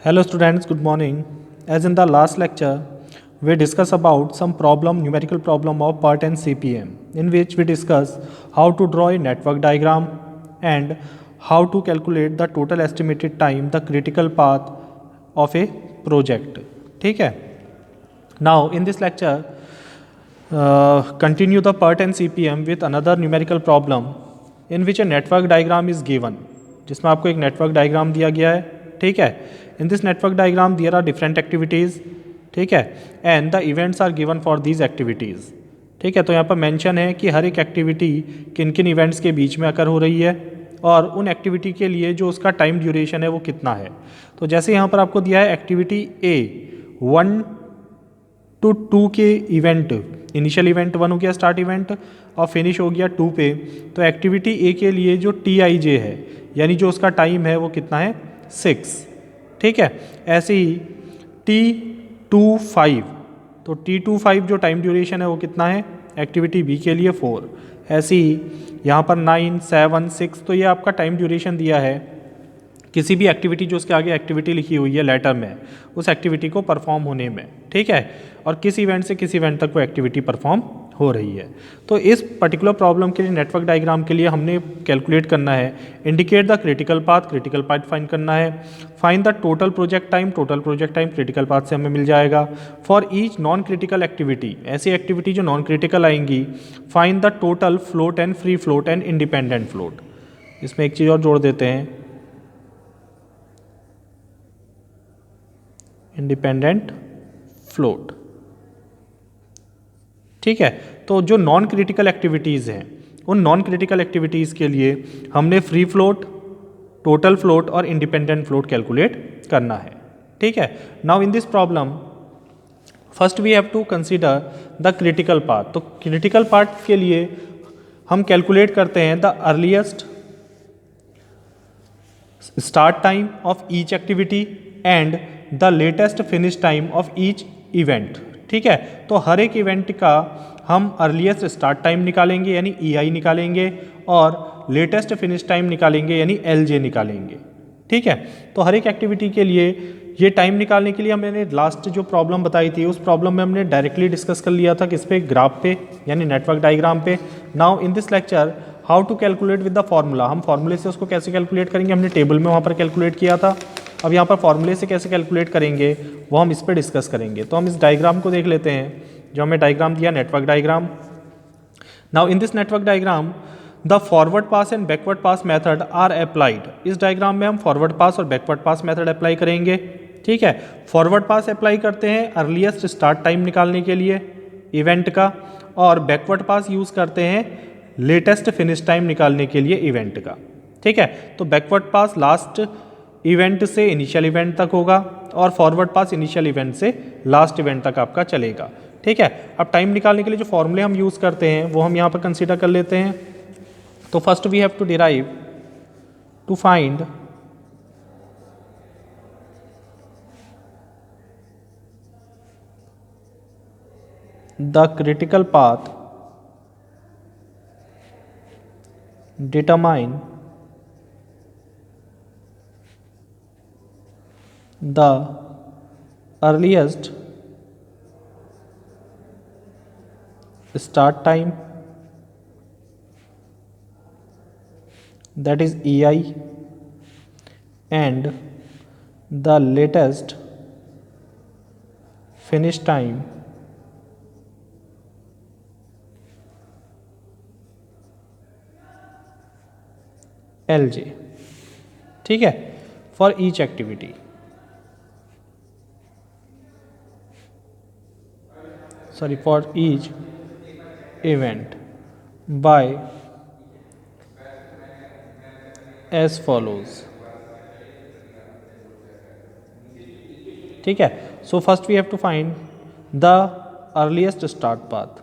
Hello students, good morning. As in the last lecture, we discuss about some numerical problem of PERT and CPM, in which we discuss how to draw a network diagram and how to calculate the total estimated time, the critical path of a project. ठीक है? Now in this lecture, continue the PERT and CPM with another numerical problem in which a network diagram is given, जिसमें आपको एक network diagram दिया गया है. ठीक है. In this network diagram there are different activities. ठीक है. And the events are given for these activities. ठीक है. तो यहाँ पर मेंशन है कि हर एक एक्टिविटी किन किन इवेंट्स के बीच में अकर हो रही है और उन एक्टिविटी के लिए जो उसका टाइम ड्यूरेशन है वो कितना है. तो जैसे यहाँ पर आपको दिया है एक्टिविटी ए 1 to 2 के इवेंट, इनिशियल इवेंट 1 हो गया स्टार्ट इवेंट और फिनिश हो गया 2 पे. तो एक्टिविटी ए के लिए जो TIJ है यानी जो उसका टाइम है वो कितना है 6. ठीक है. ऐसे ही T25, तो T25 जो टाइम ड्यूरेशन है वो कितना है एक्टिविटी बी के लिए 4. ऐसे ही यहाँ पर 9, 7, 6, तो ये आपका टाइम ड्यूरेशन दिया है किसी भी एक्टिविटी जो उसके आगे एक्टिविटी लिखी हुई है लेटर में उस एक्टिविटी को परफॉर्म होने में. ठीक है. और किस इवेंट से किस इवेंट तक वो एक्टिविटी परफॉर्म हो रही है. तो इस पर्टिकुलर प्रॉब्लम के लिए नेटवर्क डायग्राम के लिए हमने कैलकुलेट करना है indicate the critical path find करना है. Find the total project time critical path से हमें मिल जाएगा. For each non critical activity, ऐसी एक्टिविटी जो नॉन क्रिटिकल आएंगी find the total float and free float and independent float. इसमें एक चीज़ और जोड़ देते हैं, इंडिपेंडेंट फ्लोट. ठीक है. तो जो नॉन क्रिटिकल एक्टिविटीज़ हैं उन नॉन क्रिटिकल एक्टिविटीज़ के लिए हमने फ्री फ्लोट, टोटल फ्लोट और इंडिपेंडेंट फ्लोट कैलकुलेट करना है. ठीक है. Now in this problem first we have to consider the critical part. तो क्रिटिकल पार्ट के लिए हम कैलकुलेट करते हैं the earliest start time of each activity and the latest finish time of each event. ठीक है. तो हर एक इवेंट का हम अर्लीस्ट स्टार्ट टाइम निकालेंगे यानी EI निकालेंगे और लेटेस्ट फिनिश टाइम निकालेंगे यानी LJ निकालेंगे. ठीक है. तो हर एक एक्टिविटी के लिए ये टाइम निकालने के लिए मैंने लास्ट जो प्रॉब्लम बताई थी उस प्रॉब्लम में हमने डायरेक्टली डिस्कस कर लिया था किस पे, ग्राफ पे यानी नेटवर्क डायग्राम पे. Now in this lecture how to calculate with the formula, हम फॉर्मूले से उसको कैसे कैलकुलेट करेंगे, हमने टेबल में वहाँ पर कैलकुलेट किया था. अब यहाँ पर फॉर्मूले से कैसे कैलकुलेट करेंगे वो हम इस पर डिस्कस करेंगे. तो हम इस डायग्राम को देख लेते हैं जो हमें डायग्राम दिया, network diagram. Now in this network diagram the forward pass and backward pass method are applied. इस डायग्राम में हम फॉरवर्ड पास और बैकवर्ड पास मेथड अप्लाई करेंगे. ठीक है. फॉरवर्ड पास अप्लाई करते हैं अर्लीस्ट स्टार्ट टाइम निकालने के लिए इवेंट का और बैकवर्ड पास यूज़ करते हैं लेटेस्ट फिनिश टाइम निकालने के लिए इवेंट का. ठीक है. तो बैकवर्ड पास लास्ट इवेंट से इनिशियल इवेंट तक होगा और फॉरवर्ड पास इनिशियल इवेंट से लास्ट इवेंट तक आपका चलेगा. ठीक है. अब टाइम निकालने के लिए जो फॉर्मूले हम यूज़ करते हैं वो हम यहाँ पर कंसीडर कर लेते हैं. तो first we have to derive to find the critical path, determine the earliest start time, that is EI, and the latest finish time, LJ. ठीक है. For each activity, sorry for each event by as follows. ठीक है. So first we have to find the earliest start path.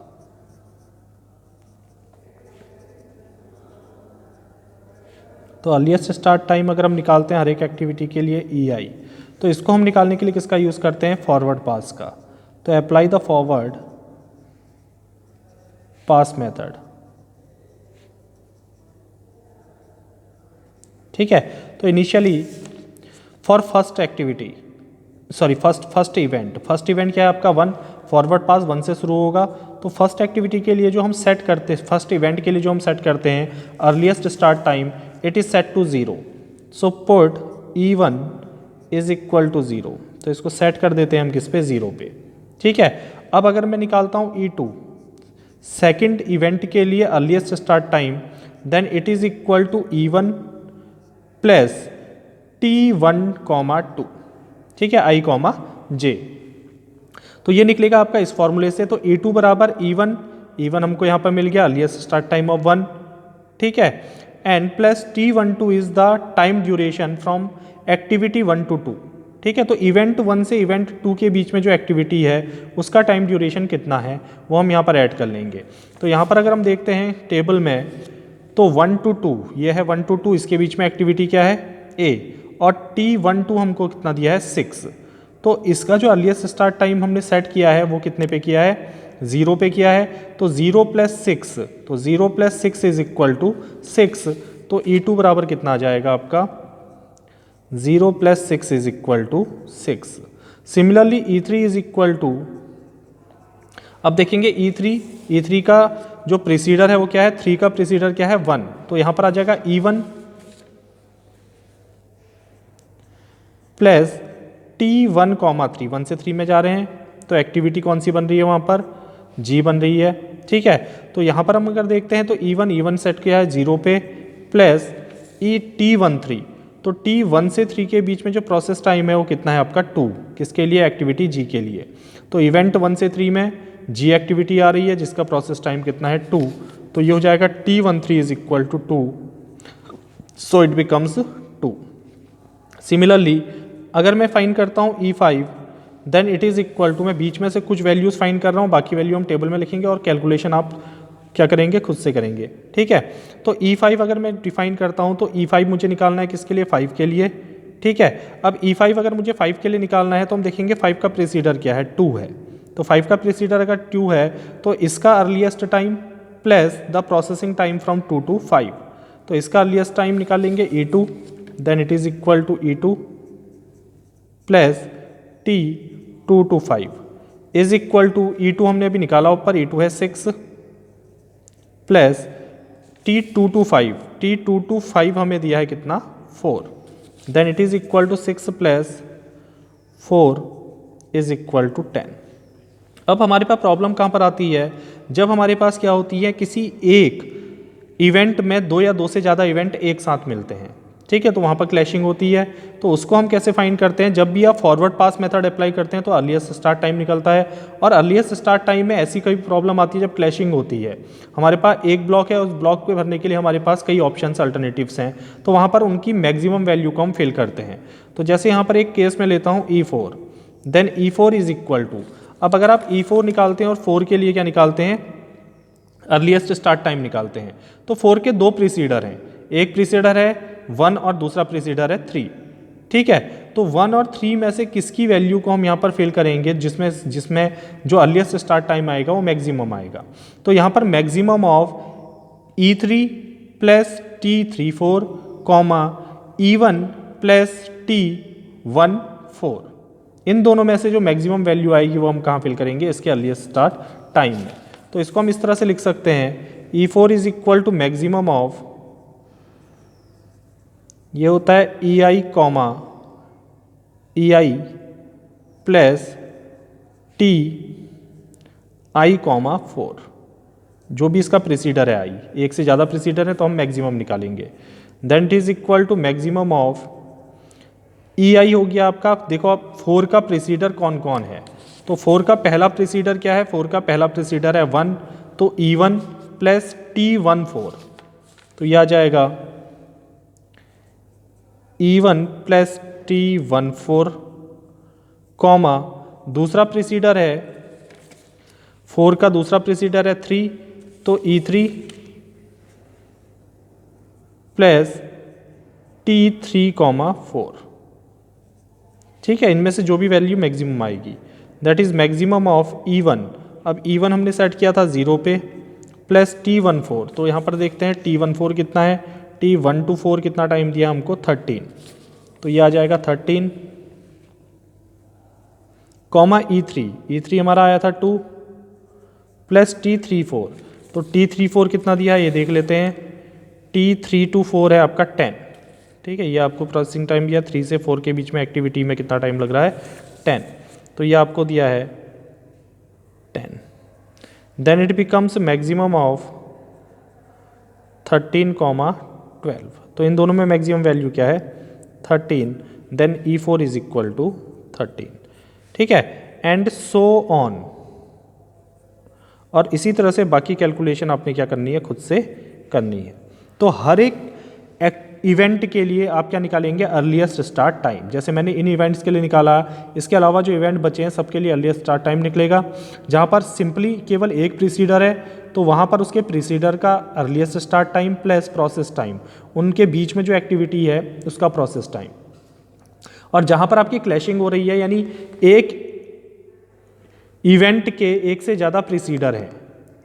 तो earliest start time अगर हम निकालते हैं हर एक एक्टिविटी के लिए EI, तो इसको हम निकालने के लिए किसका यूज़ करते हैं, फॉरवर्ड पास का. तो apply the forward pass method. ठीक है। तो initially for first activity sorry first event क्या है आपका 1, फॉरवर्ड पास 1 से शुरू होगा। तो फर्स्ट एक्टिविटी के लिए जो हम सेट करते हैं, फर्स्ट इवेंट के लिए जो हम सेट करते हैं earliest start time, it is set to 0। So put E1 is equal to 0। तो इसको सेट कर देते हैं हम किस पे, 0 पे। ठीक है, अब अगर मैं निकालता हूँ E2 सेकेंड इवेंट के लिए earliest start time, then it is equal to E1 plus T1, 2। ठीक है, I, J। तो ये निकलेगा आपका इस फॉर्मूले से। तो E2 बराबर E1 हमको यहाँ पर मिल गया, अर्लीस्ट स्टार्ट टाइम ऑफ 1। ठीक है, and plus T12 is the time duration from activity 1 to 2। ठीक है, तो इवेंट 1 से इवेंट 2 के बीच में जो एक्टिविटी है उसका टाइम ड्यूरेशन कितना है वो हम यहाँ पर ऐड कर लेंगे। तो यहाँ पर अगर हम देखते हैं टेबल में, तो 1 to 2 ये है, 1 to 2 इसके बीच में एक्टिविटी क्या है, A, और T12 हमको कितना दिया है, 6। तो इसका जो अर्लीस्ट स्टार्ट टाइम हमने सेट किया है वो कितने पे किया है, 0 पे किया है। तो 0 + 6, तो 0 + 6 इज इक्वल टू 6। तो E2 बराबर कितना आ जाएगा आपका, 0 + 6 is equal to 6। Similarly E3 is equal to, अब देखेंगे E3 का जो प्रीसीडर है वो क्या है, 3 का प्रीसीडर क्या है, 1। तो यहाँ पर आ जाएगा E1 प्लस T1, 3, 1 से 3 में जा रहे हैं। तो एक्टिविटी कौन सी बन रही है वहाँ पर, G बन रही है। ठीक है, तो यहाँ पर हम अगर देखते हैं तो E1 सेट किया है 0 पे, प्लस T13। तो T1 से 3 के बीच में जो प्रोसेस टाइम है वो कितना है आपका, 2। किसके लिए, एक्टिविटी G के लिए। तो इवेंट 1 से 3 में G एक्टिविटी आ रही है जिसका प्रोसेस टाइम कितना है, 2। तो ये हो जाएगा T13 is equal to 2। So it becomes 2। Similarly अगर मैं फाइंड करता हूँ E5, then it is equal to, मैं बीच में से कुछ वैल्यूज़ फाइंड कर रहा हूँ, बाकी वैल्यू हम टेबल में लिखेंगे और कैलकुलेशन आप क्या करेंगे, खुद से करेंगे। ठीक है, तो E5 अगर मैं डिफाइन करता हूँ तो E5 मुझे निकालना है किसके लिए, 5 के लिए। ठीक है, अब E5 अगर मुझे 5 के लिए निकालना है तो हम देखेंगे 5 का प्रीसीडर क्या है, 2 है। तो 5 का प्रीसीडर अगर 2 है तो इसका earliest time plus the processing time from 2 to 5। तो इसका अर्लीस्ट टाइम निकालेंगे E2, then it is equal to E2 plus T2 to 5 is equal to, E2 हमने अभी निकाला ऊपर, E2 है 6 plus T2 to 5, T2 to 5 हमें दिया है कितना, 4। Then it is equal to 6 plus 4 is equal to 10। अब हमारे पास प्रॉब्लम कहाँ पर आती है, जब हमारे पास क्या होती है, किसी एक इवेंट में 2 या 2 से ज़्यादा इवेंट एक साथ मिलते हैं। ठीक है, तो वहाँ पर क्लैशिंग होती है। तो उसको हम कैसे फाइंड करते हैं, जब भी आप फॉरवर्ड पास मेथड अप्लाई करते हैं तो अर्लीस्ट स्टार्ट टाइम निकलता है। और अर्लीस्ट स्टार्ट टाइम में ऐसी कोई प्रॉब्लम आती है जब क्लैशिंग होती है, हमारे पास एक ब्लॉक है, उस ब्लॉक पे भरने के लिए हमारे पास कई ऑप्शंस अल्टरनेटिव्स हैं, तो वहाँ पर उनकी मैक्सिमम वैल्यू को हम फिल करते हैं। तो जैसे यहाँ पर एक केस में लेता हूँ E4, then E4 is equal to, अब अगर आप E4 निकालते हैं और 4 के लिए क्या निकालते हैं, अर्लीस्ट स्टार्ट टाइम निकालते हैं, तो 4 के 2 प्रीसीडर हैं, एक प्रीसीडर है 1 और दूसरा प्रीसीडर है 3। ठीक है, तो 1 और 3 में से किसकी वैल्यू को हम यहाँ पर फिल करेंगे, जिसमें जो अर्लीस्ट स्टार्ट टाइम आएगा वो मैक्सिमम आएगा। तो यहाँ पर maximum of E3 plus T34 E1 plus T14, इन दोनों में से जो मैक्सिमम वैल्यू आएगी वो हम कहाँ फिल करेंगे, इसके अर्लीस्ट स्टार्ट टाइम में। तो इसको हम इस तरह से लिख सकते हैं, E4 is equal to maximum of, ये होता है EI प्लस TI, 4, जो भी इसका प्रीसीडर है I, एक से ज़्यादा प्रीसीडर है तो हम मैक्सिमम निकालेंगे। Then it is equal to maximum of EI हो गया आपका, देखो आप 4 का प्रीसीडर कौन कौन है, तो 4 का पहला प्रीसीडर क्या है, 4 का पहला प्रीसीडर है 1, तो E1 प्लस T14, तो यह आ जाएगा E1 प्लस T14, दूसरा प्रीसीडर है 4 का दूसरा प्रीसीडर है 3, तो E3 प्लस T3, 4। ठीक है, इनमें से जो भी वैल्यू मैक्सिमम आएगी, that is maximum of E1। अब E1 हमने सेट किया था 0 पे, प्लस T14, तो यहाँ पर देखते हैं T14 कितना है, T1 to 4 कितना टाइम दिया हमको, 13, तो ये आ जाएगा 13 कॉमा E3 हमारा आया था 2 प्लस T34, तो T34 कितना दिया है ये देख लेते हैं। T3 to 4 है आपका 10, ठीक है। ये आपको प्रोसेसिंग टाइम दिया 3 से 4 के बीच में एक्टिविटी में कितना टाइम लग रहा है 10, तो ये आपको दिया है 10। Then it becomes maximum of 13,12, तो इन दोनों में मैक्सिमम वैल्यू क्या है 13, then E4 is equal to 13, ठीक है, एंड सो ऑन। और इसी तरह से बाकी कैलकुलेशन आपने क्या करनी है खुद से करनी है। तो हर एक इवेंट के लिए आप क्या निकालेंगे अर्लीस्ट स्टार्ट टाइम, जैसे मैंने इन इवेंट्स के लिए निकाला। इसके अलावा जो इवेंट बचे हैं सबके लिए अर्लीस्ट स्टार्ट टाइम निकलेगा। जहाँ पर सिंपली केवल एक प्रीसीडर है तो वहाँ पर उसके प्रीसीडर का earliest start time plus process time, उनके बीच में जो एक्टिविटी है उसका प्रोसेस टाइम। और जहाँ पर आपकी क्लैशिंग हो रही है यानी एक इवेंट के एक से ज़्यादा प्रीसीडर हैं,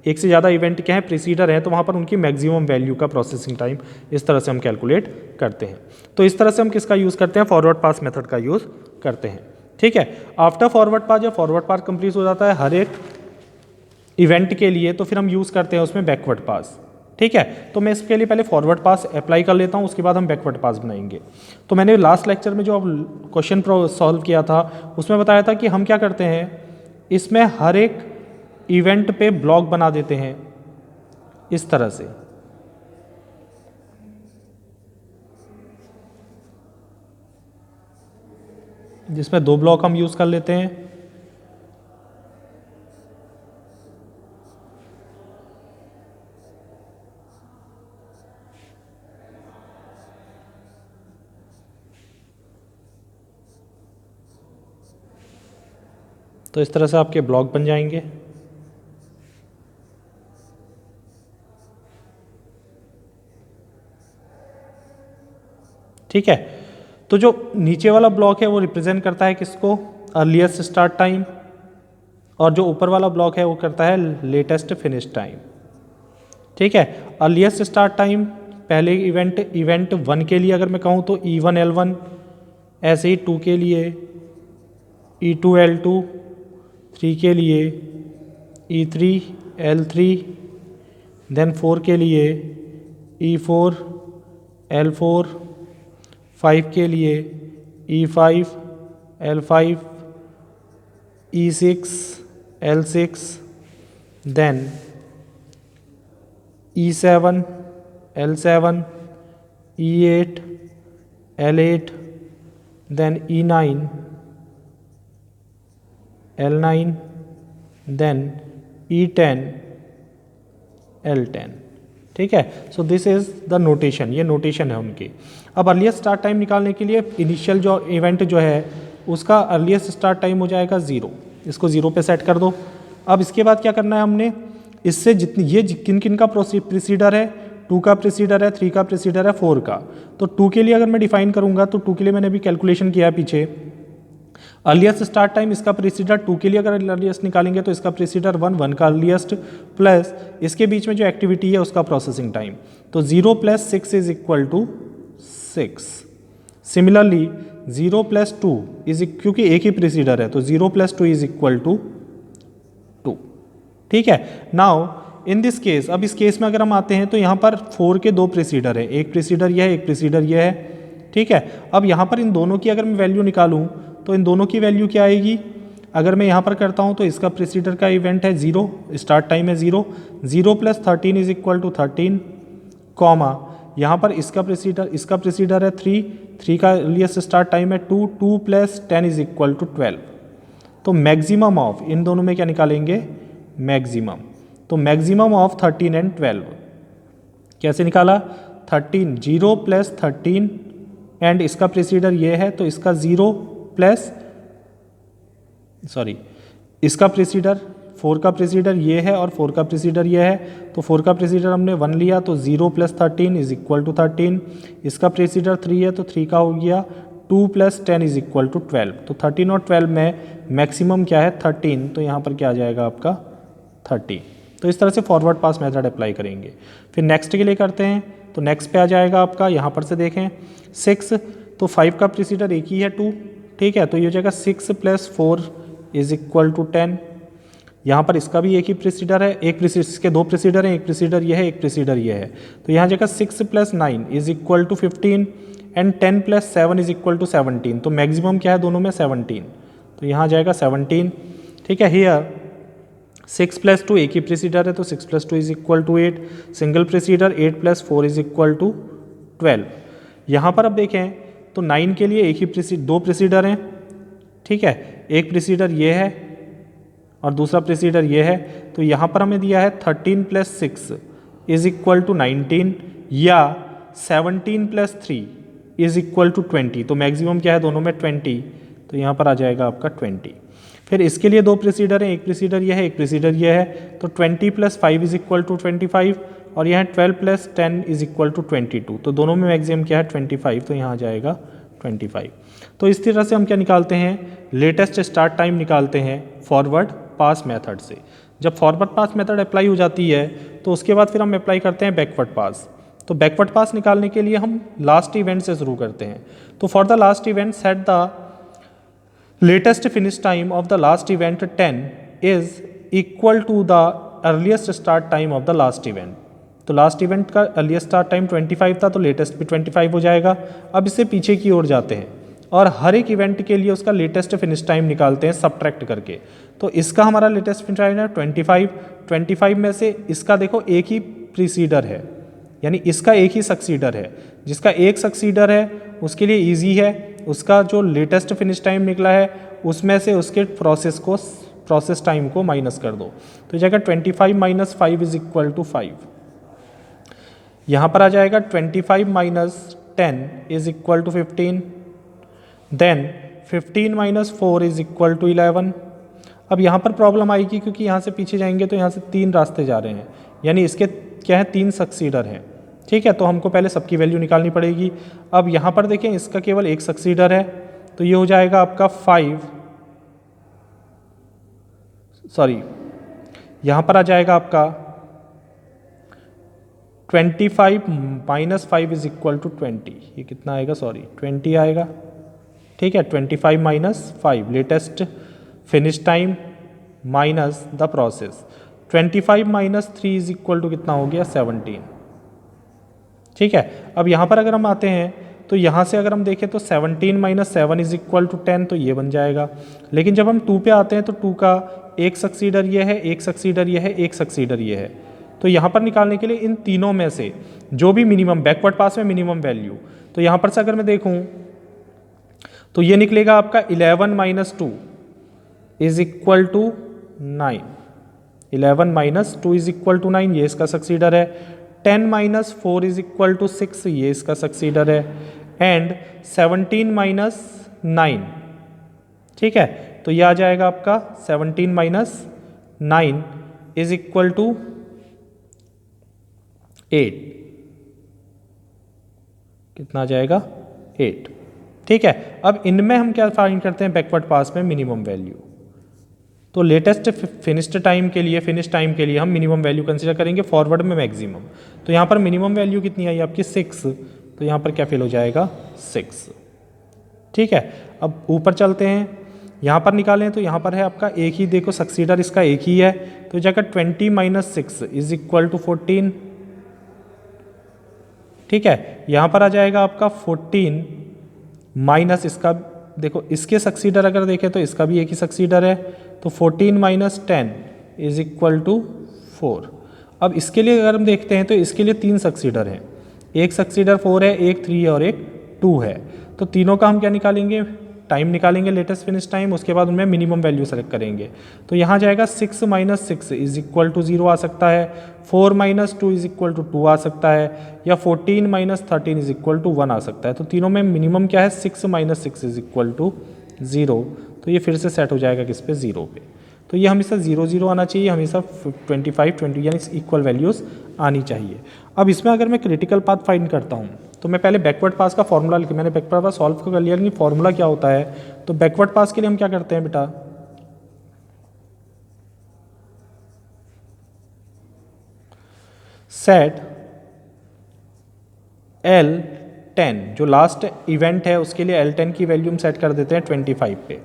एक से ज़्यादा इवेंट क्या है प्रीसीडर है, तो वहाँ पर उनकी मैक्सिमम वैल्यू का प्रोसेसिंग टाइम इस तरह से हम कैलकुलेट करते हैं। तो इस तरह से हम किसका यूज़ करते हैं फॉरवर्ड पास मेथड का यूज़ करते हैं, ठीक है। आफ्टर फॉरवर्ड पास जब फॉरवर्ड पास कंप्लीट हो जाता है हर एक इवेंट के लिए, तो फिर हम यूज़ करते हैं उसमें बैकवर्ड पास, ठीक है। तो मैं इसके लिए पहले फॉरवर्ड पास अप्लाई कर लेता हूँ, उसके बाद हम बैकवर्ड पास बनाएंगे। तो मैंने लास्ट लेक्चर में जो क्वेश्चन सॉल्व किया था उसमें बताया था कि हम क्या करते हैं इसमें हर एक इवेंट पे ब्लॉक बना देते हैं इस तरह से, जिसमें 2 ब्लॉक हम यूज़ कर लेते हैं। तो इस तरह से आपके ब्लॉक बन जाएंगे। ठीक है, तो जो नीचे वाला ब्लॉक है वो रिप्रेजेंट करता है किसको अर्लीस्ट स्टार्ट टाइम, और जो ऊपर वाला ब्लॉक है वो करता है लेटेस्ट फिनिश टाइम, ठीक है। अर्लीस्ट स्टार्ट टाइम पहले इवेंट 1 के लिए अगर मैं कहूँ तो E1 L1, ऐसे ही 2 के लिए E2 L2, 3 के लिए E3 L3, देन 4 के लिए E4 L4, 5 के लिए E5 L5, E6 L6, then E7 L7, E8 L8, then E9 L9, then E10 L10, ठीक है। So this is the notation, ये नोटेशन है उनकी। अब अर्लीस्ट स्टार्ट टाइम निकालने के लिए इनिशियल जो इवेंट जो है उसका अर्लीस्ट स्टार्ट टाइम हो जाएगा 0, इसको 0 पे सेट कर दो। अब इसके बाद क्या करना है हमने, इससे जितनी ये किन किन का प्रीसीडर है, 2 का प्रीसीडर है, 3 का प्रीसीडर है, 4 का। तो 2 के लिए अगर मैं डिफाइन करूँगा तो 2 के लिए मैंने भी कैलकुलेशन किया है पीछे। अर्लीस्ट स्टार्ट टाइम इसका प्रीसीडर 2 के लिए अगर अर्लीस्ट निकालेंगे तो इसका प्रीसीडर 1 का अर्लीस्ट प्लस इसके बीच में जो एक्टिविटी है उसका प्रोसेसिंग टाइम, तो 0 + 6 is equal to 6। Similarly 0 + 2 is, क्योंकि एक ही प्रीसीडर है तो 0 + 2 इज इक्वल टू 2, ठीक है। नाउ इन दिस केस, अब इस केस में अगर हम आते हैं तो यहाँ पर 4 के 2 प्रीसीडर है, एक प्रीसीडर यह है, एक प्रीसीडर यह है, ठीक है। अब यहाँ पर इन दोनों की अगर मैं वैल्यू निकालूँ तो इन दोनों की वैल्यू क्या आएगी, अगर मैं यहाँ पर करता हूँ तो इसका प्रीसीडर का इवेंट है 0, स्टार्ट टाइम है 0, 0 + 13 इज इक्वल टू 13, कॉमा यहाँ पर इसका प्रीसीडर है 3, 3 का अर्लीस्ट स्टार्ट टाइम है 2, 2 + 10 इज इक्वल टू 12। तो मैक्सिमम ऑफ इन दोनों में क्या निकालेंगे मैक्सिमम, तो मैक्सिमम ऑफ 13 एंड 12 कैसे निकाला, 13 0 + 13 एंड इसका प्रीसीडर ये है तो इसका 0 प्लस इसका प्रीसीडर 4 का प्रीसीडर ये है और 4 का प्रीसीडर ये है, तो 4 का प्रीसीडर हमने 1 लिया तो 0 + 13 इज इक्वल टू 13, इसका प्रीसीडर 3 है तो 3 का हो गया 2 + 10 इज इक्वल टू 12। तो 13 और 12 में मैक्सिमम क्या है 13, तो यहाँ पर क्या आ जाएगा आपका 30। तो इस तरह से फॉरवर्ड पास मेथड अप्लाई करेंगे। फिर नेक्स्ट के लिए करते हैं, तो नेक्स्ट पे आ जाएगा आपका, यहाँ पर से देखें 6, तो 5 का प्रीसीडर एक ही है 2, ठीक है। तो ये हो जाएगा 6 + 4 इज इक्वल टू 10। यहाँ पर इसका भी एक ही प्रोसीडर है, इसके दो प्रोसीडर हैं, एक प्रोसीडर ये है, एक प्रोसीडर ये है। तो यहाँ जगह 6 + 9 is equal to 15 and 10 + 7 is equal to 17। तो मैक्सिमम क्या है दोनों में 17, तो यहाँ जाएगा 17। ठीक है, हियर 6 + 2 एक ही प्रोसीडर है, तो 6 + 2 is equal to 8। Single procedure 8 + 4 is equal to 12। यहाँ पर अब देखें तो 9 के लिए एक ही दो प्रोसीडर हैं। ठीक है, एक प्रोसीडर ये है और दूसरा प्रोसीडर ये है। तो यहाँ पर हमें दिया है 13 + 6 इज इक्वल टू 19 या 17 + 3 इज इक्वल टू 20। तो मैक्सिमम क्या है दोनों में 20, तो यहाँ पर आ जाएगा आपका 20। फिर इसके लिए दो प्रोसीडर हैं, एक प्रोसीडर ये है, एक प्रोसीडर ये है। तो 20 + 5 इज इक्वल टू 25 और यहाँ 12 + 10 इज इक्वल टू 22। तो दोनों में मैक्सिमम क्या है 25, तो यहाँ आ जाएगा 25। तो इस तरह से हम क्या निकालते हैं, लेटेस्ट स्टार्ट टाइम निकालते हैं फॉरवर्ड पास मेथड से। जब फॉरवर्ड पास मेथड अप्लाई हो जाती है तो उसके बाद फिर हम अप्लाई करते हैं बैकवर्ड पास। तो बैकवर्ड पास निकालने के लिए हम लास्ट इवेंट से शुरू करते हैं। तो for the last event set the latest finish time of the last event 10 is equal to the earliest start time of the last event. तो लास्ट इवेंट का अर्लीस्ट स्टार्ट टाइम 25 था, तो latest भी 25 हो जाएगा। अब इससे पीछे की ओर जाते हैं और हर एक इवेंट के लिए उसका लेटेस्ट फिनिश टाइम निकालते हैं सबट्रैक्ट करके। तो इसका हमारा लेटेस्ट फिनिश टाइम है 25 में से इसका देखो एक ही प्रीसीडर है, यानी इसका एक ही सक्सीडर है। जिसका एक सक्सीडर है उसके लिए इजी है, उसका जो लेटेस्ट फिनिश टाइम निकला है उसमें से उसके प्रोसेस टाइम को माइनस कर दो। तो जाएगा 25 - 5 इज इक्वल टू 5। यहाँ पर आ जाएगा 25 - 10 is equal to 15। Then 15 - 4 is equal to 11। अब यहाँ पर प्रॉब्लम आएगी क्योंकि यहाँ से पीछे जाएंगे तो यहाँ से 3 रास्ते जा रहे हैं, यानी इसके क्या है 3 सक्सीडर हैं। ठीक है, तो हमको पहले सबकी वैल्यू निकालनी पड़ेगी। अब यहाँ पर देखें इसका केवल एक सक्सीडर है, तो ये हो जाएगा आपका 5, सॉरी यहाँ पर आ जाएगा आपका 25 - 5 इज इक्वल टू 20। ये कितना आएगा, सॉरी 20 आएगा। ठीक है, 25 - 5 latest finish time minus the process. 25 - 3 is equal to कितना हो गया 17। ठीक है, अब यहाँ पर अगर हम आते हैं तो यहाँ से अगर हम देखें तो 17 - 7 इज इक्वल टू 10, तो ये बन जाएगा। लेकिन जब हम 2 पे आते हैं तो 2 का एक सक्सीडर ये है, एक सक्सीडर ये है, एक सक्सीडर ये है। तो यहाँ पर निकालने के लिए इन तीनों में से जो भी मिनिमम बैकवर्ड पास में मिनिमम वैल्यू, तो यहाँ पर से अगर मैं देखूँ तो ये निकलेगा आपका 11 - 2 is equal to 9। 11 - 2 is equal to 9, ये इसका सक्सीडर है। 10 - 4 इज इक्वल टू 6, ये इसका सक्सीडर है। एंड 17 - 9, ठीक है, तो ये आ जाएगा आपका 17 - 9 इज इक्वल टू 8। कितना आ जाएगा 8। ठीक है, अब इनमें हम क्या फाइंड करते हैं बैकवर्ड पास में मिनिमम वैल्यू। तो लेटेस्ट फिनिश टाइम के लिए हम मिनिमम वैल्यू कंसीडर करेंगे, फॉरवर्ड में मैक्सिमम। तो यहाँ पर मिनिमम वैल्यू कितनी आई आपकी 6, तो यहाँ पर क्या फिल हो जाएगा 6। ठीक है, अब ऊपर चलते हैं, यहाँ पर निकालें तो यहाँ पर है आपका एक ही, देखो सक्सीडर इसका एक ही है, तो जाकर 20 - 6 इज इक्वल टू 14। ठीक है, यहाँ पर आ जाएगा आपका 14 माइनस इसका, देखो इसके सक्सीडर अगर देखें तो इसका भी एक ही सक्सीडर है, तो 14 - 10 इज इक्वल टू 4। अब इसके लिए अगर हम देखते हैं तो इसके लिए 3 सक्सीडर हैं, एक सक्सीडर 4 है, एक 3 है और एक 2 है। तो तीनों का हम क्या निकालेंगे, टाइम निकालेंगे लेटेस्ट फिनिश टाइम, उसके बाद उनमें मिनिमम वैल्यू सेलेक्ट करेंगे। तो यहाँ जाएगा 6 - 6 इज इक्वल टू 0 आ सकता है, 4 - 2 इज इक्वल टू 2 आ सकता है, या 14 - 13 इज इक्वल टू 1 आ सकता है। तो तीनों में मिनिमम क्या है 6 - 6 इज इक्वल टू 0। तो ये फिर से सेट हो जाएगा किस पे 0 पे। तो ये हमेशा 0 0 आना चाहिए, हमेशा 25 20 यानी इक्वल वैल्यूज़ आनी चाहिए। अब इसमें अगर मैं क्रिटिकल पाथ फाइंड करता हूँ तो मैं पहले बैकवर्ड पास का फॉर्मूला लिखा, मैंने बैकवर्ड पास सॉल्व कर लिया, लेकिन फॉर्मूला क्या होता है। तो बैकवर्ड पास के लिए हम क्या करते हैं बेटा, सेट L10, जो लास्ट इवेंट है उसके लिए L10 की वैल्यू हम सेट कर देते हैं 25 पे।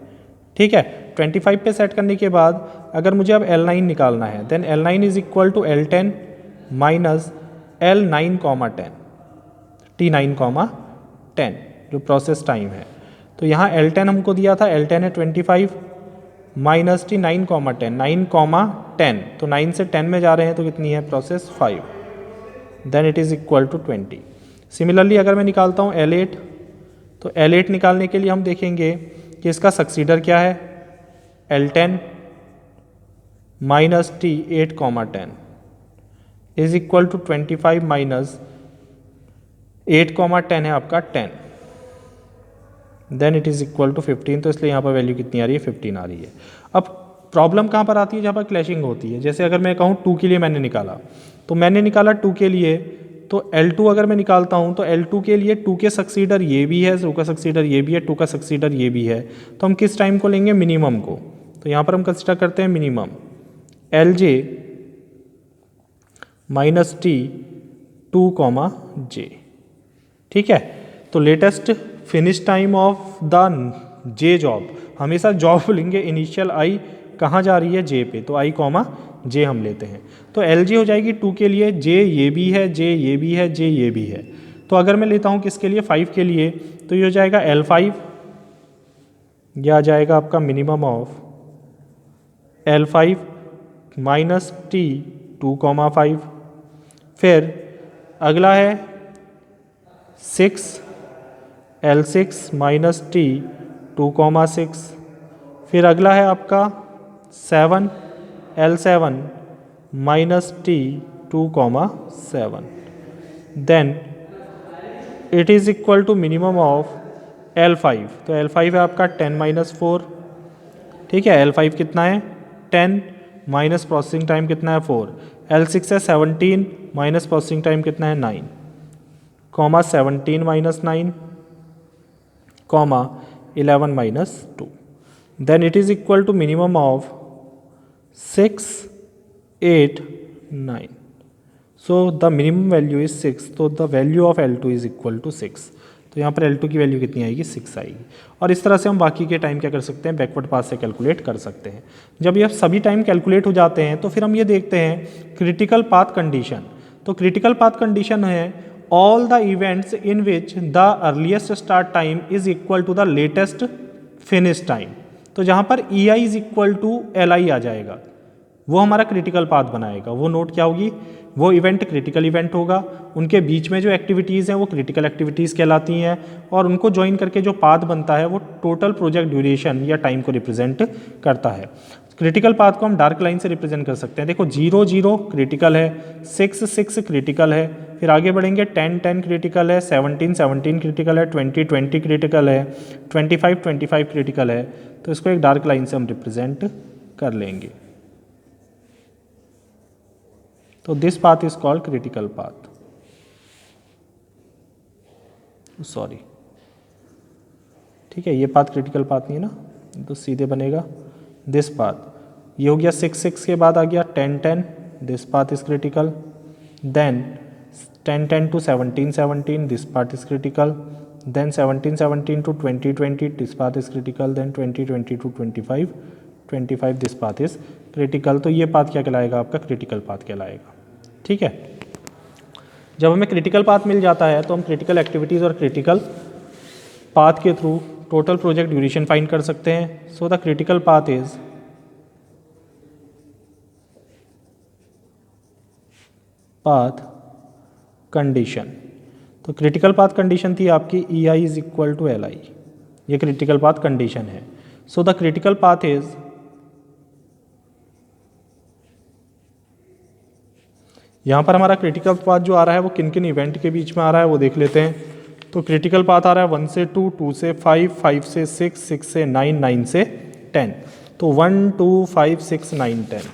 ठीक है। 25 पे सेट करने के बाद अगर मुझे अब L9 निकालना है, then L9 is equal to L10 minus L9 comma 10, T9 comma 10 जो प्रोसेस टाइम है। तो यहाँ L10 हमको दिया था, L10 है 25 माइनस T9 कॉमा 10, 9 कॉमा 10, तो 9 से 10 में जा रहे हैं तो कितनी है process 5, then it is equal to 20। Similarly अगर मैं निकालता हूँ L8, तो L8 निकालने के लिए हम देखेंगे कि इसका सक्सीडर क्या है, L10 minus T8 comma 10 is equal to 25 minus 8 comma 10 है आपका 10, then it is equal to 15। तो इसलिए यहाँ पर वैल्यू कितनी आ रही है, 15 आ रही है। अब प्रॉब्लम कहाँ पर आती है, जहाँ पर क्लैशिंग होती है। जैसे अगर मैं कहूँ 2 के लिए मैंने निकाला, तो मैंने निकाला 2 के लिए, तो L2 अगर मैं निकालता हूँ तो L2 के लिए 2 के सक्सीडर ये भी है, 2 का सक्सीडर ये भी है, 2 का सक्सीडर ये भी है, तो हम किस टाइम को लेंगे, मिनिमम को। तो यहाँ पर हम कंसिडर करते हैं minimum LJ minus T2 comma J, ठीक है। तो latest finish time of the J job, हमेशा जॉब लेंगे इनिशियल I कहाँ जा रही है, J पे, तो I कॉमा J हम लेते हैं। तो LJ हो जाएगी 2 के लिए, J ये भी है, J ये भी है, J ये भी है। तो अगर मैं लेता हूँ किसके लिए, 5 के लिए, तो ये हो जाएगा L5, यह आ जाएगा आपका minimum of L5 minus T2 comma 5। फिर अगला है 6, L6 माइनस T2 कॉमा 6। फिर अगला है आपका 7, L7 minus T2 comma 7, then it is equal to minimum of L5। तो L5 है आपका 10 माइनस 4, ठीक है। L5 कितना है, 10 माइनस प्रोसेसिंग टाइम कितना है, 4। L6 है 17 माइनस प्रोसेसिंग टाइम कितना है, 9, comma 17 minus 9 comma 11 minus 2, then it is equal to minimum of 6, 8, 9। So the minimum value is 6, तो the value of L2 is equal to 6। तो यहाँ पर L2 की वैल्यू कितनी आएगी, 6 आएगी। और इस तरह से हम बाकी के टाइम क्या कर सकते हैं, बैकवर्ड पास से कैलकुलेट कर सकते हैं। जब ये सभी टाइम कैलकुलेट हो जाते हैं तो फिर हम ये देखते हैं क्रिटिकल पाथ कंडीशन। तो क्रिटिकल पाथ कंडीशन है all the events in which the earliest start time is equal to the latest finish time. तो जहाँ पर EI is equal to LI आ जाएगा, वो हमारा क्रिटिकल पाथ बनाएगा। वो नोट क्या होगी, वो इवेंट क्रिटिकल इवेंट होगा, उनके बीच में जो एक्टिविटीज़ हैं वो क्रिटिकल एक्टिविटीज़ कहलाती हैं, और उनको ज्वाइन करके जो पाथ बनता है वो टोटल प्रोजेक्ट ड्यूरेशन या टाइम को रिप्रेजेंट करता है। क्रिटिकल पाथ को हम डार्क लाइन से रिप्रेजेंट कर सकते हैं। देखो 0, 0 क्रिटिकल है, 6, 6 क्रिटिकल है, फिर आगे बढ़ेंगे 10, 10 क्रिटिकल है, 17, 17 क्रिटिकल है, 20, 20 क्रिटिकल है, 25, 25 क्रिटिकल है। तो इसको एक डार्क लाइन से हम रिप्रेजेंट कर लेंगे। तो this path is called critical path, sorry, ठीक है। ये पाथ क्रिटिकल पाथ नहीं है ना, तो सीधे बनेगा दिस पाथ। ये हो गया 6, 6 के बाद आ गया 10, 10, this path is critical, then 10, 10 to 17, 17, this path is critical, then 17, 17 to 20, 20, this path is critical, then 20, 20 to 25, 25, this path is critical. तो ये पाथ क्या कहलाएगा, आपका क्रिटिकल पाथ कहलाएगा, ठीक है। जब हमें क्रिटिकल पाथ मिल जाता है तो हम क्रिटिकल एक्टिविटीज़ और क्रिटिकल पाथ के through total project duration find कर सकते हैं। So the critical path is path condition. तो क्रिटिकल पाथ कंडीशन थी आपकी EI is equal to LI, ये क्रिटिकल पाथ कंडीशन है। So the critical path is, यहाँ पर हमारा क्रिटिकल पाथ जो आ रहा है वो किन किन इवेंट के बीच में आ रहा है वो देख लेते हैं। तो क्रिटिकल पाथ आ रहा है 1 से 2, 2 से 5, 5 से 6, 6 से 9, 9 से 10। तो 1, 2, 5, 6, 9, 10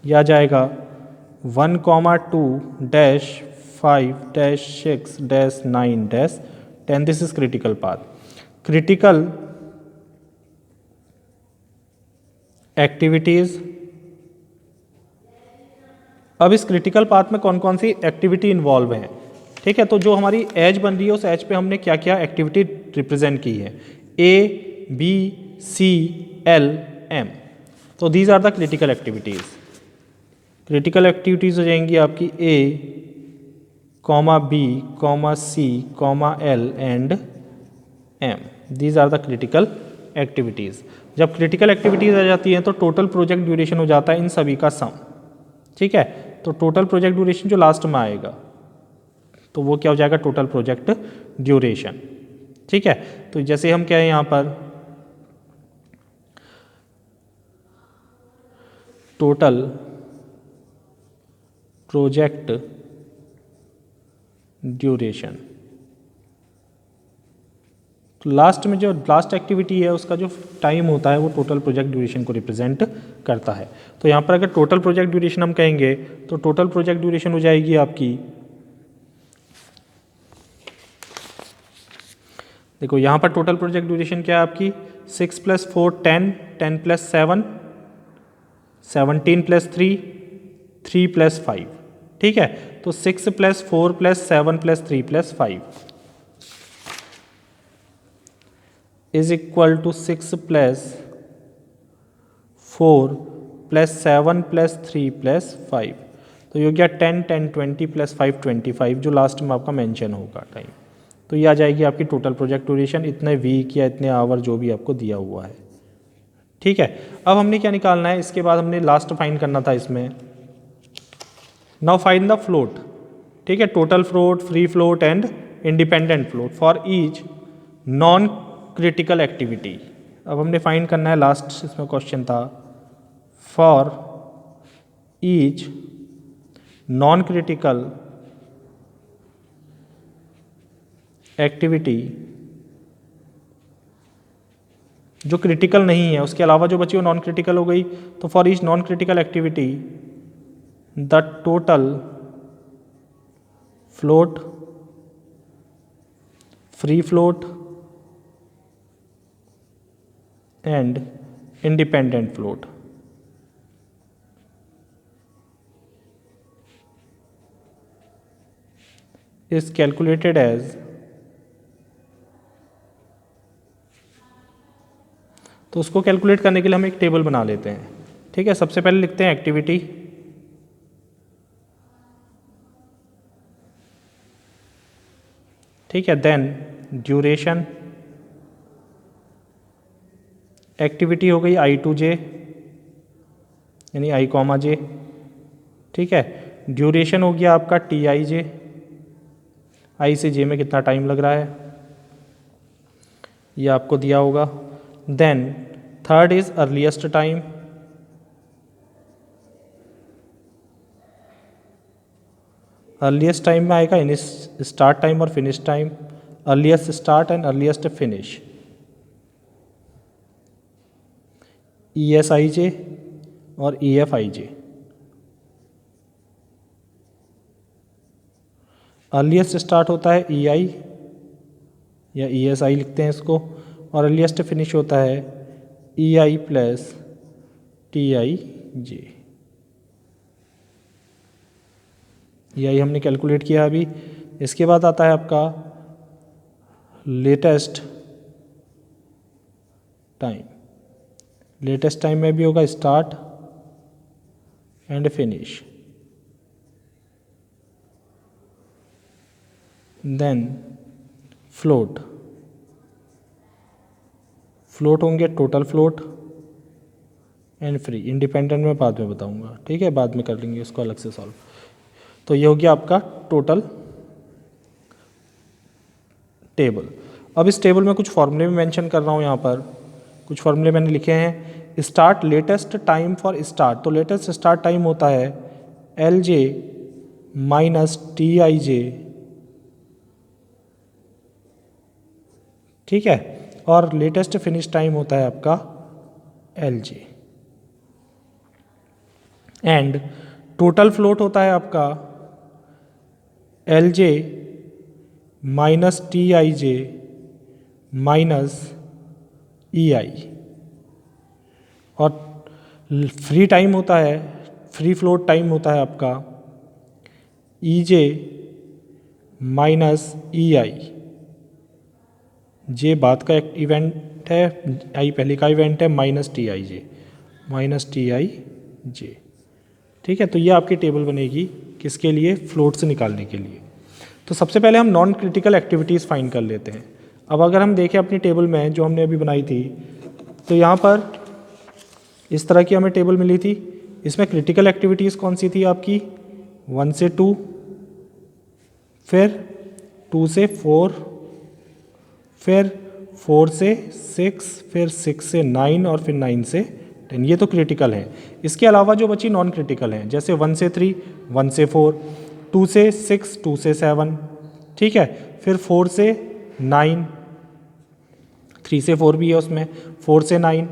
यह आ जाएगा 1, 2, dash 5, dash 6, dash 9, dash 10। This is critical path. Critical activities, अब इस क्रिटिकल पाथ में कौन कौन सी एक्टिविटी इन्वॉल्व है, ठीक है। तो जो हमारी एज बन रही है उस एज पे हमने क्या क्या एक्टिविटी रिप्रेजेंट की है, A, B, C, L M. तो these are the critical activities. Critical activities हो जाएंगी आपकी A comma B comma C comma L and M. These are the critical activities. जब क्रिटिकल एक्टिविटीज़ आ जाती हैं तो टोटल प्रोजेक्ट ड्यूरेशन हो जाता है इन सभी का सम। ठीक है, तो टोटल प्रोजेक्ट ड्यूरेशन जो लास्ट में आएगा तो वो क्या हो जाएगा, टोटल प्रोजेक्ट ड्यूरेशन। ठीक है, तो जैसे हम क्या है यहाँ पर टोटल प्रोजेक्ट ड्यूरेशन, तो लास्ट में जो लास्ट एक्टिविटी है उसका जो टाइम होता है वो टोटल प्रोजेक्ट ड्यूरेशन को रिप्रेजेंट करता है। तो यहाँ पर अगर टोटल प्रोजेक्ट ड्यूरेशन हम कहेंगे तो टोटल प्रोजेक्ट ड्यूरेशन हो जाएगी आपकी, देखो यहाँ पर टोटल प्रोजेक्ट ड्यूरेशन क्या है आपकी 6 + 4 10, 10 + 7 17 + 3 3 + 5। ठीक है, तो 6 + 4 + 7 + 3 + 5 इज इक्वल टू 6 + 4 + 7 + 3 + 5। तो ये हो गया 10 10 20 + 5 25 जो लास्ट में आपका मेंशन होगा टाइम। तो ये आ जाएगी आपकी टोटल प्रोजेक्ट ड्यूरेशन, इतने वीक या इतने आवर जो भी आपको दिया हुआ है। ठीक है, अब हमने क्या निकालना है, इसके बाद हमने लास्ट फाइंड करना था इसमें। Now find the float. ठीक है, total float, free float and independent float for each non critical activity. अब हमने फाइंड करना है, लास्ट इसमें क्वेश्चन था for each non critical activity, जो क्रिटिकल नहीं है उसके अलावा जो बची वो नॉन क्रिटिकल हो गई। तो for each non critical activity the total float, free float and independent float is calculated as, तो उसको कैलकुलेट करने के लिए हम एक टेबल बना लेते हैं। ठीक है, सबसे पहले लिखते हैं एक्टिविटी, ठीक है, देन ड्यूरेशन, एक्टिविटी हो गई I2J यानी I, J। ठीक है, ड्यूरेशन हो गया आपका TIJ, I से J में कितना टाइम लग रहा है ये आपको दिया होगा। Then third is earliest time, earliest time में आएगा स्टार्ट टाइम और finish time, earliest start and earliest finish, ESIJ और EFIJ। अर्लीस्ट स्टार्ट होता है EI या ESI लिखते हैं इसको, और अर्लीस्ट फिनिश होता है EI + TIJ। EI हमने कैलकुलेट किया अभी। इसके बाद आता है आपका लेटेस्ट टाइम, लेटेस्ट टाइम में भी होगा start and finish. Then float, float होंगे total float and free, independent में बाद में बताऊंगा। ठीक है, बाद में कर लेंगे इसको अलग से सॉल्व। तो ये हो गया आपका टोटल टेबल। अब इस टेबल में कुछ फॉर्मूले में मेंशन कर रहा हूँ, यहाँ पर कुछ फॉर्मूले मैंने लिखे हैं। Start latest time for start, तो लेटेस्ट स्टार्ट टाइम होता है LJ - TIJ। ठीक है, और लेटेस्ट फिनिश टाइम होता है आपका LJ। एंड टोटल फ्लोट होता है आपका LJ - TIJ - EI। और फ्री टाइम होता है, फ्री फ्लोट टाइम होता है आपका EJ - EI। जे बाद का एक इवेंट है, आई पहले का इवेंट है, minus T I J, minus T I J. ठीक है, तो ये आपकी टेबल बनेगी किसके लिए, फ्लोट्स निकालने के लिए। तो सबसे पहले हम नॉन क्रिटिकल एक्टिविटीज़ फाइंड कर लेते हैं। अब अगर हम देखें अपनी टेबल में जो हमने अभी बनाई थी, तो यहाँ पर इस तरह की हमें टेबल मिली थी। इसमें क्रिटिकल एक्टिविटीज़ कौन सी थी आपकी, 1 से 2, फिर 2 से 4, फिर 4 से 6, फिर 6 से 9 और फिर 9 से 10। ये तो क्रिटिकल है। इसके अलावा जो बची नॉन क्रिटिकल हैं, जैसे 1 से 3, 1 से 4, 2 से 6, 2 से 7, ठीक है, फिर 4 से 9, 3 से 4 भी है उसमें, 4 से 9,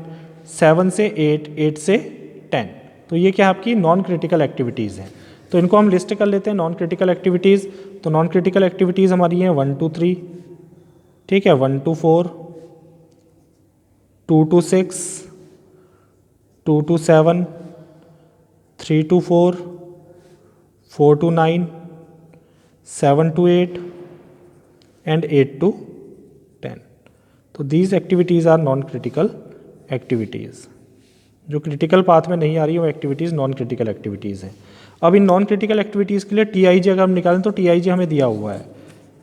7 से 8, 8 से 10। तो ये क्या आपकी नॉन क्रिटिकल एक्टिविटीज़ हैं। तो इनको हम लिस्ट कर लेते हैं नॉन क्रिटिकल एक्टिविटीज़। तो नॉन क्रिटिकल एक्टिविटीज़ हमारी हैं 1 to 3, ठीक है, 1 to 4, 2 to 6, 2 to 7, 3 to 4, 4 to 9, 7 to 8 and 8 to 10. तो these activities are non-critical activities. जो क्रिटिकल पाथ में नहीं आ रही है वो एक्टिविटीज़ नॉन क्रिटिकल एक्टिविटीज़ हैं। अब इन नॉन क्रिटिकल एक्टिविटीज़ के लिए TIJ अगर हम निकालें तो TIJ हमें दिया हुआ है,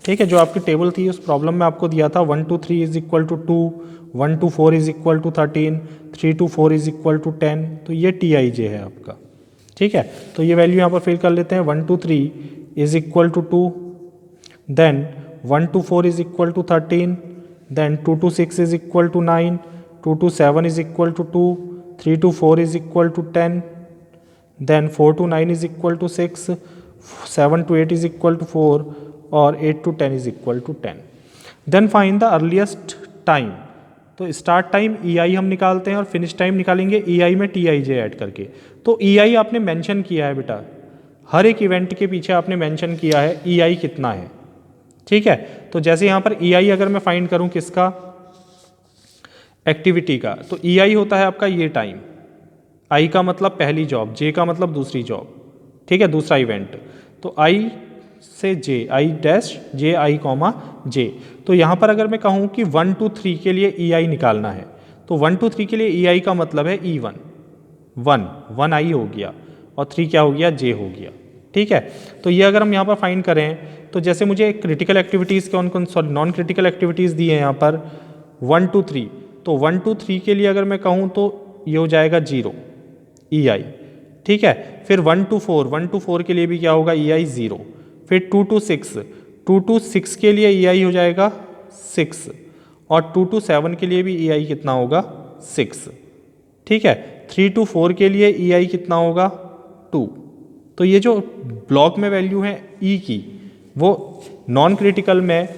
ठीक है, जो आपकी टेबल थी उस प्रॉब्लम में आपको दिया था 1 to 3 is equal to 2, 1 to 4 is equal to 13, 3 to 4 is equal to 10। तो ये TIJ है आपका, ठीक है। तो ये वैल्यू यहाँ पर फिल कर लेते हैं, 1 to 3 is equal to 2, then 1 to 4 is equal to 13, then 2 to 6 is equal to 9, 2 to 7 is equal to 2, 3 to 4 is equal to 10, then 4 to 9 is equal to 6, 7 to 8 is equal to 4 और 8 to 10 is equal to 10. Then find the earliest time. तो start time EI हम निकालते हैं और finish time निकालेंगे EI में TIJ add करके। तो EI आपने मेंशन किया है बेटा, हर एक इवेंट के पीछे आपने मेंशन किया है EI कितना है, ठीक है। तो जैसे यहाँ पर EI अगर मैं फाइंड करूँ किसका, एक्टिविटी का, तो EI होता है आपका ये टाइम, I का मतलब पहली जॉब, J का मतलब दूसरी जॉब, ठीक है, दूसरा इवेंट। तो I से J, I dash J I comma J। तो यहाँ पर अगर मैं कहूँ कि 1 to 3 के लिए EI निकालना है, तो 1 to 3 के लिए EI का मतलब है E1, 1 I हो गया और 3 क्या हो गया, J हो गया, ठीक है। तो ये अगर हम यहाँ पर फाइंड करें तो जैसे मुझे क्रिटिकल एक्टिविटीज़ कौन कौन, सॉरी नॉन क्रिटिकल एक्टिविटीज़ दी है यहाँ पर 1 to 3, तो 1 to 3 के लिए अगर मैं कहूँ तो ये हो जाएगा 0 EI, ठीक है। फिर 1 to 4 के लिए भी क्या होगा, EI 0। फिर 2 to 6 के लिए EI हो जाएगा 6 और 2 to 7 के लिए भी EI कितना होगा, 6, ठीक है। 3 to 4 के लिए EI कितना होगा, 2। तो ये जो ब्लॉक में वैल्यू है E की, वो नॉन क्रिटिकल में